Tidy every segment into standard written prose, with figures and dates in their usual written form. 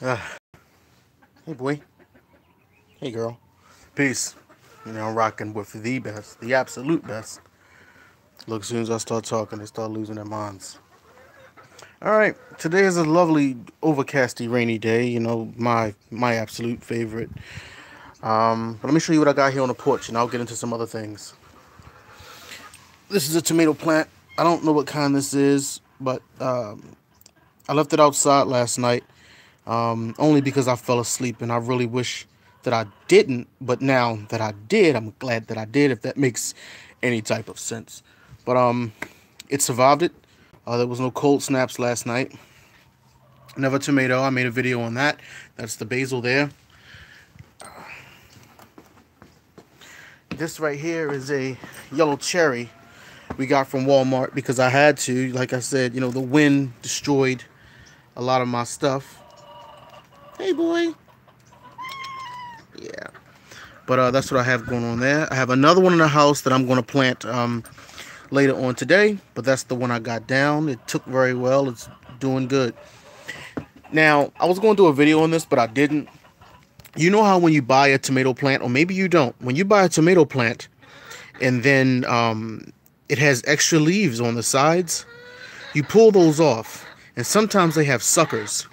Uh, hey, boy. Hey, girl. Peace. I'm rocking with the best, the absolute best. Look, as soon as I start talking, they start losing their minds. All right, today is a lovely, overcasty, rainy day. My absolute favorite. But let me show you what I got here on the porch, and I'll get into some other things. This is a tomato plant. I don't know what kind this is, but I left it outside last night. Only because I fell asleep, and I really wish that I didn't. But now that I did, I'm glad that I did, if that makes any type of sense. But it survived it. There was no cold snaps last night. Another tomato. I made a video on that. That's the basil there. This right here is a yellow cherry we got from Walmart because I had to. Like I said, the wind destroyed a lot of my stuff. Hey, boy. Yeah. But that's what I have going on there. I have another one in the house that I'm going to plant later on today. But that's the one I got down. It took very well. It's doing good. Now, I was going to do a video on this, but I didn't. You know how when you buy a tomato plant, or maybe you don't. When you buy a tomato plant and then it has extra leaves on the sides, you pull those off. And sometimes they have suckers.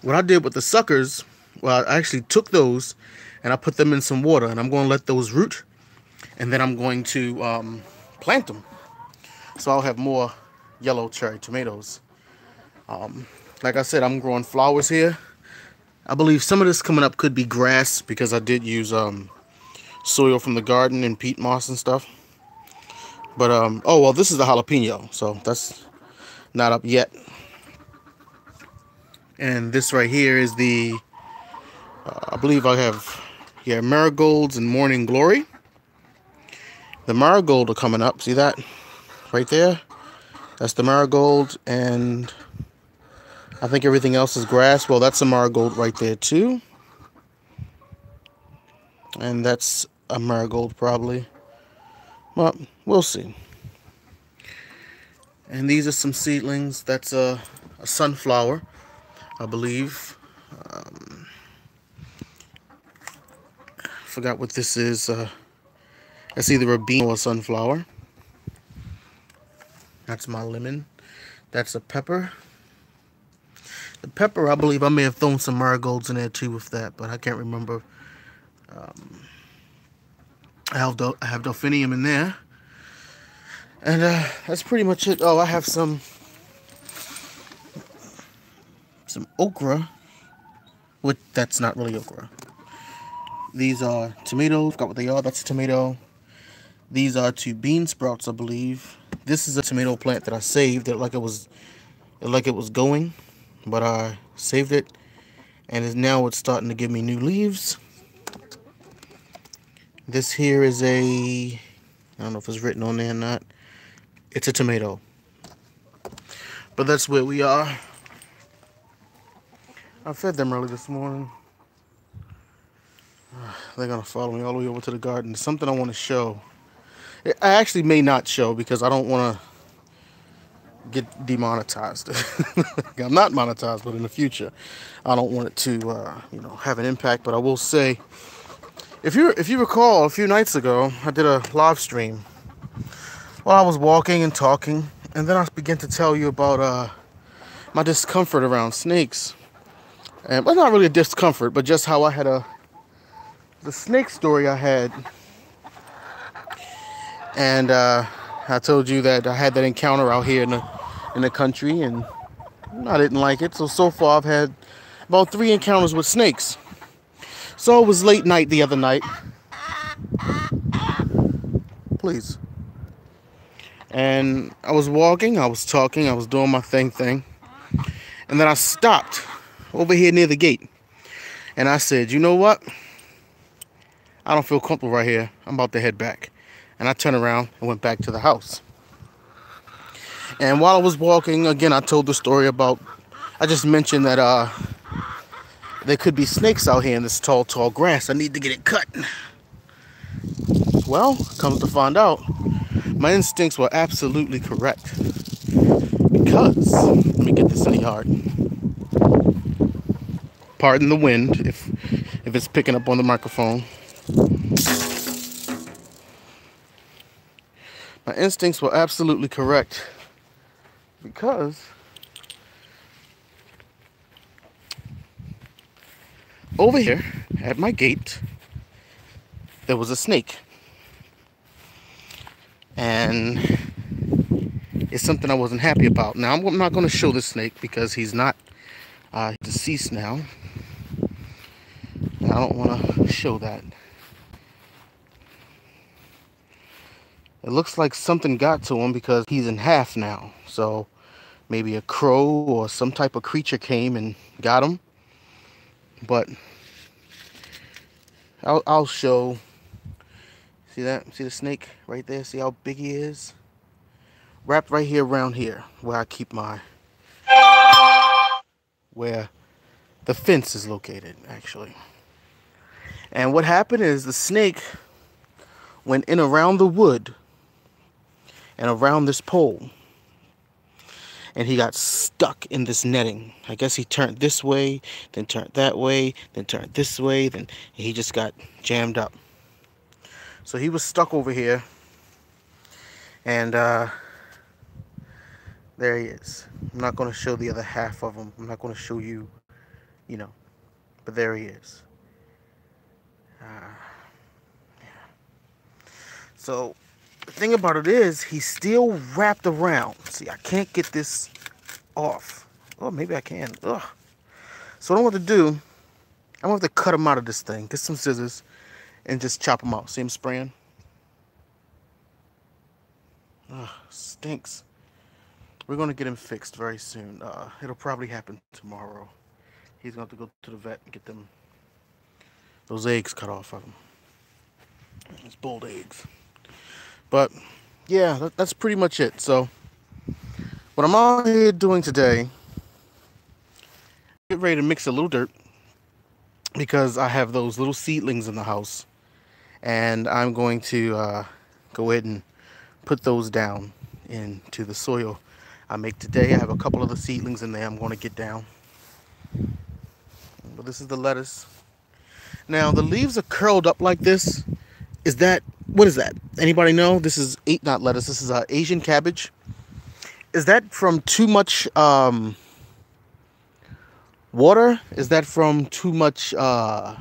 What I did with the suckers, well, I actually took those and I put them in some water, and I'm going to let those root, and then I'm going to plant them. So I'll have more yellow cherry tomatoes. Like I said, I'm growing flowers here. I believe some of this coming up could be grass because I did use soil from the garden and peat moss and stuff. But, oh, well, this is the jalapeno, so that's not up yet. And this right here is the, I believe I have, yeah, marigolds and morning glory. The marigold are coming up. See that? Right there? That's the marigold, and I think everything else is grass. Well, that's a marigold right there too. And that's a marigold probably. Well, we'll see. And these are some seedlings. That's a sunflower, I believe. Forgot what this is. That's either a bean or a sunflower. That's my lemon. That's a pepper. The pepper, I believe I may have thrown some marigolds in there too with that, but I can't remember. I have delphinium in there. And that's pretty much it. Oh, I have some okra. That's not really okra. These are tomatoes. Forgot what they are. That's a tomato. These are 2 bean sprouts, I believe. This is a tomato plant that I saved. Like it was going, but I saved it, and now it's starting to give me new leaves. This here is I don't know if it's written on there or not. It's a tomato. But that's where we are. I fed them early this morning. They're going to follow me all the way over to the garden. There's something I want to show. I actually may not show because I don't want to get demonetized. I'm not monetized, but in the future, I don't want it to, have an impact. But I will say, if you recall, a few nights ago, I did a live stream while I was walking and talking, and then I began to tell you about my discomfort around snakes. And well, not really a discomfort, but just how I had the snake story I had. And I told you that I had that encounter out here in the country, and I didn't like it. So far I've had about 3 encounters with snakes. So it was late night the other night. Please. And I was walking, I was talking, I was doing my thing. And then I stopped over here near the gate. And I said, you know what? I don't feel comfortable right here. I'm about to head back. And I turned around and went back to the house. And while I was walking, again, I told the story about, I just mentioned that there could be snakes out here in this tall grass. I need to get it cut. Well, comes to find out, my instincts were absolutely correct. Because, let me get this in the yard. Pardon the wind if it's picking up on the microphone. My instincts were absolutely correct, because over here at my gate there was a snake, and it's something I wasn't happy about. Now I'm not going to show the snake because he's not deceased now. I don't want to show that. It looks like something got to him because he's in half now. So maybe a crow or some type of creature came and got him. But I'll show. See that? See the snake right there? See how big he is? Wrapped right here around here where I keep where the fence is located, actually. And what happened is the snake went in around the wood and around this pole, and he got stuck in this netting. I guess he turned this way, then turned that way, then turned this way, then he just got jammed up. So he was stuck over here, and there he is. I'm not going to show the other half of him. I'm not going to show you, but there he is. Yeah. So the thing about it is, he's still wrapped around. See, I can't get this off. Oh, maybe I can. Ugh. So what I'm going to do, I'm going to have to cut him out of this thing. Get some scissors and just chop him out. See him spraying? Ugh, stinks. We're going to get him fixed very soon. It'll probably happen tomorrow. He's going to have to go to the vet and get those eggs cut off of him. Those boiled eggs. But yeah, that's pretty much it. So what I'm out here doing today, get ready to mix a little dirt, because I have those little seedlings in the house, and I'm going to go ahead and put those down into the soil I make today. I have a couple of the seedlings in there I'm going to get down. But this is the lettuce. Now the leaves are curled up like this. What is that? Anybody know? This is not lettuce. This is Asian cabbage. Is that from too much water? Is that from too much, what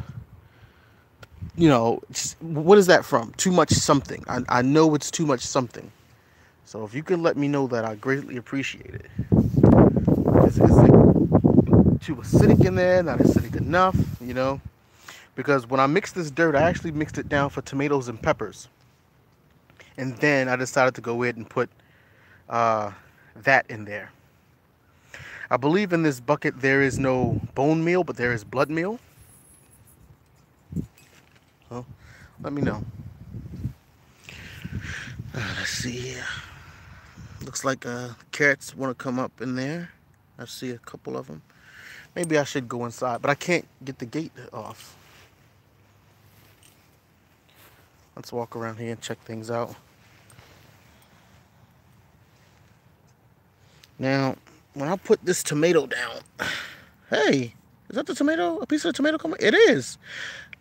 is that from? Too much something. I know it's too much something. So if you can let me know that, I greatly appreciate it. Is it too acidic in there? Not acidic enough, Because when I mixed this dirt, I actually mixed it down for tomatoes and peppers. And then I decided to go ahead and put that in there. I believe in this bucket there is no bone meal, but there is blood meal. So let me know. Let's see here. Looks like carrots want to come up in there. I see a couple of them. Maybe I should go inside, but I can't get the gate off. Let's walk around here and check things out. Now, when I put this tomato down, hey, is that the tomato? A piece of the tomato coming? It is.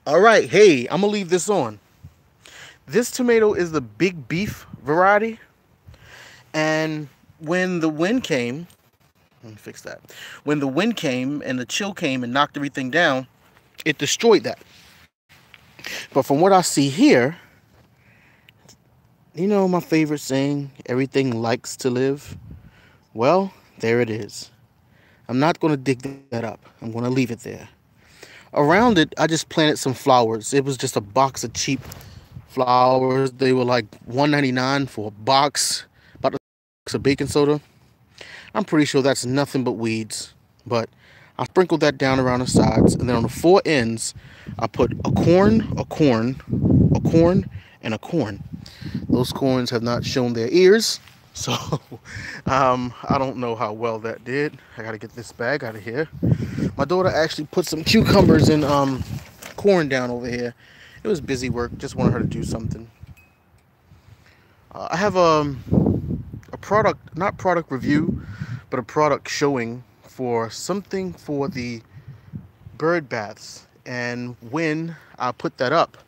All right, hey, I'm gonna leave this on. This tomato is the big beef variety, and when the wind came, let me fix that. When the wind came and the chill came and knocked everything down, it destroyed that. But from what I see here, my favorite saying, everything likes to live. Well, there it is. I'm not going to dig that up. I'm going to leave it there. Around it, I just planted some flowers. It was just a box of cheap flowers. They were like $1.99 for a box, about a box of baking soda. I'm pretty sure that's nothing but weeds. But I sprinkled that down around the sides. And then on the four ends, I put a corn, a corn, a corn, and a corn. Those corns have not shown their ears. So, I don't know how well that did. I got to get this bag out of here. My daughter actually put some cucumbers and corn down over here. It was busy work. Just wanted her to do something. I have a product, not product review, but a product showing for something for the bird baths, and when I put that up,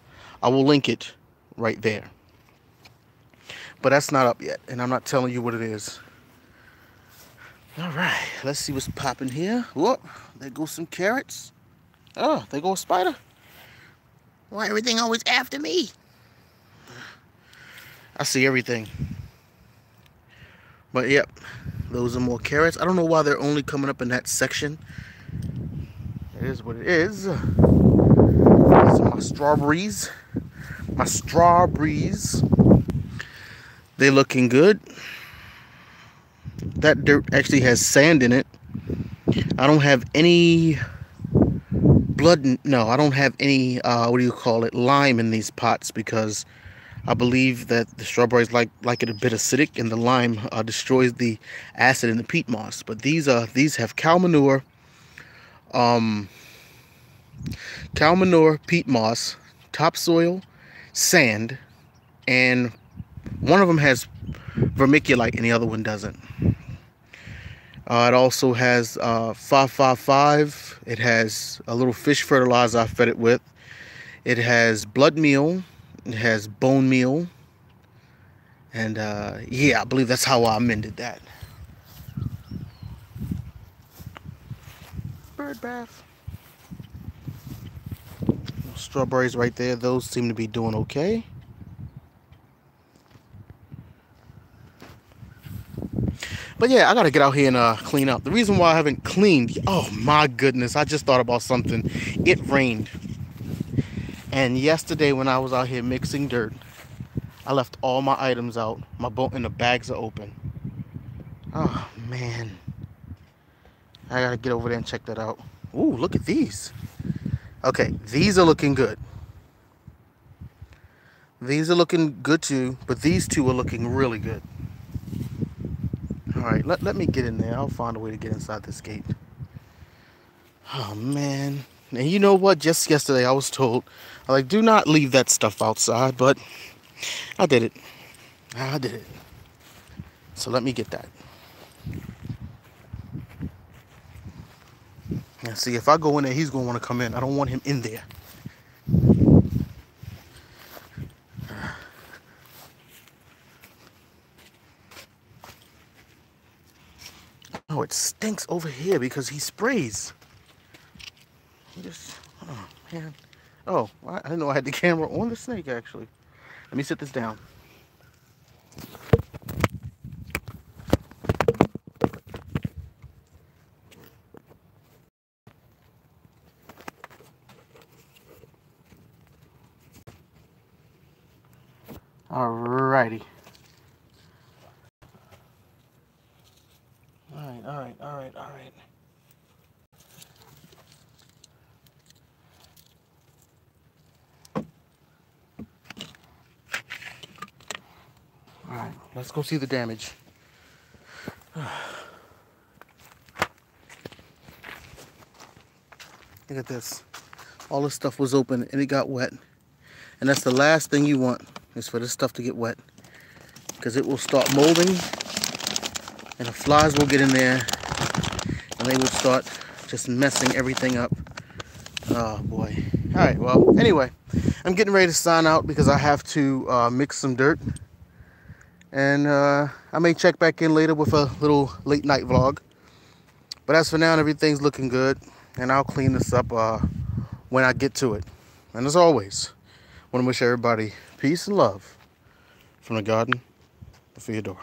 I will link it right there. But that's not up yet, and I'm not telling you what it is. All right, let's see what's popping here. Whoop, there goes some carrots. Oh, there goes a spider. Why everything always after me? I see everything. But yep, those are more carrots. I don't know why they're only coming up in that section. It is what it is. These are my strawberries. My strawberries. They're looking good. That dirt actually has sand in it. I don't have any I don't have any what do you call it, lime in these pots, because I believe that the strawberries like it a bit acidic, and the lime destroys the acid in the peat moss. But these have cow manure, peat moss, topsoil, sand, and one of them has vermiculite and the other one doesn't. It also has 555. It has a little fish fertilizer I fed it with. It has blood meal. It has bone meal. And yeah, I believe that's how I amended that. Bird bath. Strawberries right there. Those seem to be doing okay. But yeah, I gotta get out here and clean up. The reason why I haven't cleaned, oh my goodness, I just thought about something. It rained. And yesterday when I was out here mixing dirt, I left all my items out. My boat and the bags are open. Oh man. I gotta get over there and check that out. Ooh, look at these. Okay, these are looking good. These are looking good too, but these two are looking really good. Alright, let me get in there. I'll find a way to get inside this gate. Oh, man. And you know what? Just yesterday I was told, like, do not leave that stuff outside. But I did it. I did it. So let me get that. Now, see, if I go in there, he's going to want to come in. I don't want him in there. Oh, it stinks over here because he sprays. Oh, man. Oh, I didn't know I had the camera on the snake, actually. Let me sit this down. Alrighty. All right. All right, let's go see the damage. Look at this. All this stuff was open and it got wet. And that's the last thing you want, is for this stuff to get wet. Because it will start molding and the flies will get in there and they will start just messing everything up. Oh boy. Alright, well, anyway, I'm getting ready to sign out because I have to mix some dirt. And I may check back in later with a little late night vlog. But as for now, everything's looking good. And I'll clean this up when I get to it. And as always, I want to wish everybody peace and love from the garden of Feodora.